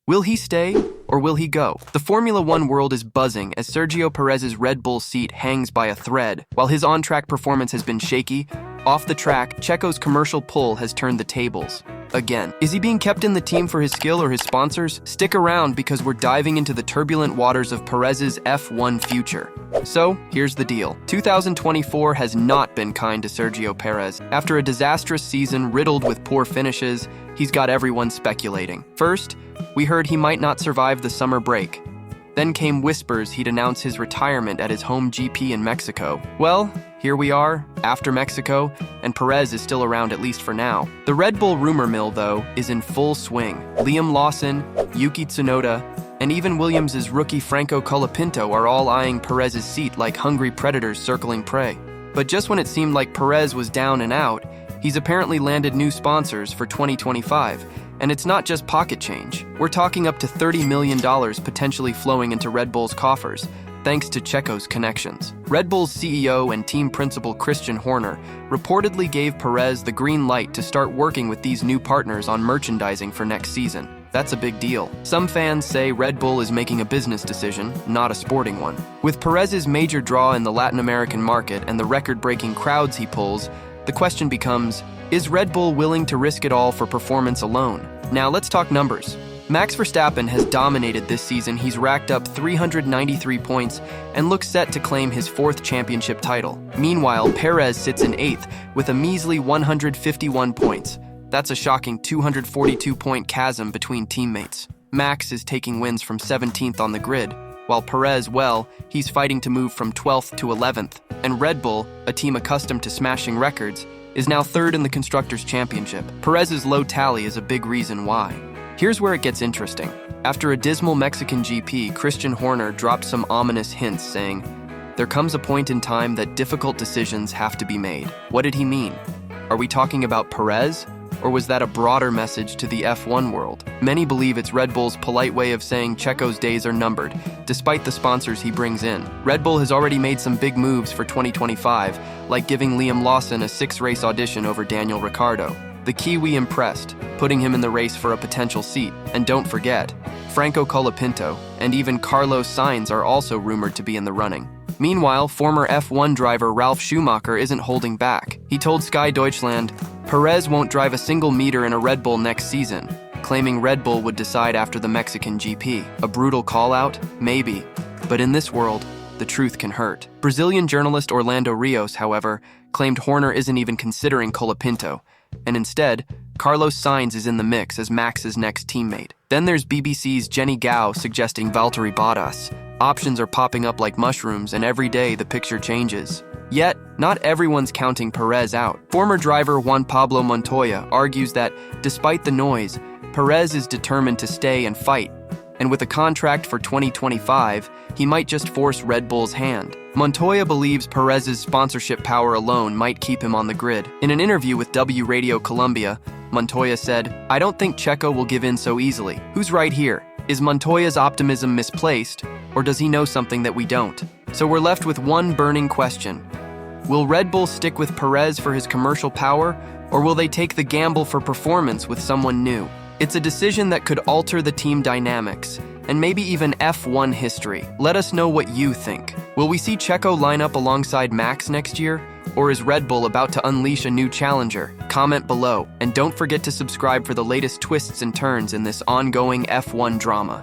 Will he stay or will he go? The Formula One world is buzzing as Sergio Perez's Red Bull seat hangs by a thread. While his on-track performance has been shaky, off the track, Checo's commercial pull has turned the tables. Again, is he being kept in the team for his skill or his sponsors? Stick around because we're diving into the turbulent waters of Perez's F1 future. So, here's the deal. 2024 has not been kind to Sergio Perez. After a disastrous season riddled with poor finishes, he's got everyone speculating. First, we heard he might not survive the summer break. Then came whispers he'd announce his retirement at his home GP in Mexico. Well, here we are, after Mexico, and Perez is still around at least for now. The Red Bull rumor mill, though, is in full swing. Lawson, Yuki Tsunoda, and even Williams' rookie Franco Colapinto are all eyeing Perez's seat like hungry predators circling prey. But just when it seemed like Perez was down and out, he's apparently landed new sponsors for 2025. And it's not just pocket change. We're talking up to $30 million potentially flowing into Red Bull's coffers, thanks to Checo's connections. Red Bull's CEO and team principal Christian Horner reportedly gave Perez the green light to start working with these new partners on merchandising for next season. That's a big deal. Some fans say Red Bull is making a business decision, not a sporting one. With Perez's major draw in the Latin American market and the record-breaking crowds he pulls, the question becomes, is Red Bull willing to risk it all for performance alone? Now let's talk numbers. Max Verstappen has dominated this season. He's racked up 393 points and looks set to claim his 4th championship title. Meanwhile, Perez sits in 8th with a measly 151 points. That's a shocking 242-point chasm between teammates. Max is taking wins from 17th on the grid, while Perez, well, he's fighting to move from 12th to 11th. And Red Bull, a team accustomed to smashing records, is now 3rd in the Constructors' Championship. Perez's low tally is a big reason why. Here's where it gets interesting. After a dismal Mexican GP, Christian Horner dropped some ominous hints saying, "There comes a point in time that difficult decisions have to be made." What did he mean? Are we talking about Perez? Or was that a broader message to the F1 world? Many believe it's Red Bull's polite way of saying Checo's days are numbered, despite the sponsors he brings in. Red Bull has already made some big moves for 2025, like giving Lawson a 6-race audition over Daniel Ricciardo. The Kiwi impressed, putting him in the race for a potential seat. And don't forget, Franco Colapinto and even Carlos Sainz are also rumored to be in the running. Meanwhile, former F1 driver Ralf Schumacher isn't holding back. He told Sky Deutschland, Perez won't drive a single meter in a Red Bull next season, claiming Red Bull would decide after the Mexican GP. A brutal call-out? Maybe. But in this world, the truth can hurt. Brazilian journalist Orlando Rios, however, claimed Horner isn't even considering Colapinto, and instead, Carlos Sainz is in the mix as Max's next teammate. Then there's BBC's Jenny Gao suggesting Valtteri Bottas. Options are popping up like mushrooms, and every day the picture changes. Yet, not everyone's counting Perez out. Former driver Juan Pablo Montoya argues that, despite the noise, Perez is determined to stay and fight, and with a contract for 2025, he might just force Red Bull's hand. Montoya believes Perez's sponsorship power alone might keep him on the grid. In an interview with W Radio Colombia, Montoya said, "I don't think Checo will give in so easily. Who's right here? Is Montoya's optimism misplaced, or does he know something that we don't?" So we're left with one burning question. Will Red Bull stick with Perez for his commercial power, or will they take the gamble for performance with someone new? It's a decision that could alter the team dynamics, and maybe even F1 history. Let us know what you think. Will we see Checo line up alongside Max next year, or is Red Bull about to unleash a new challenger? Comment below, and don't forget to subscribe for the latest twists and turns in this ongoing F1 drama.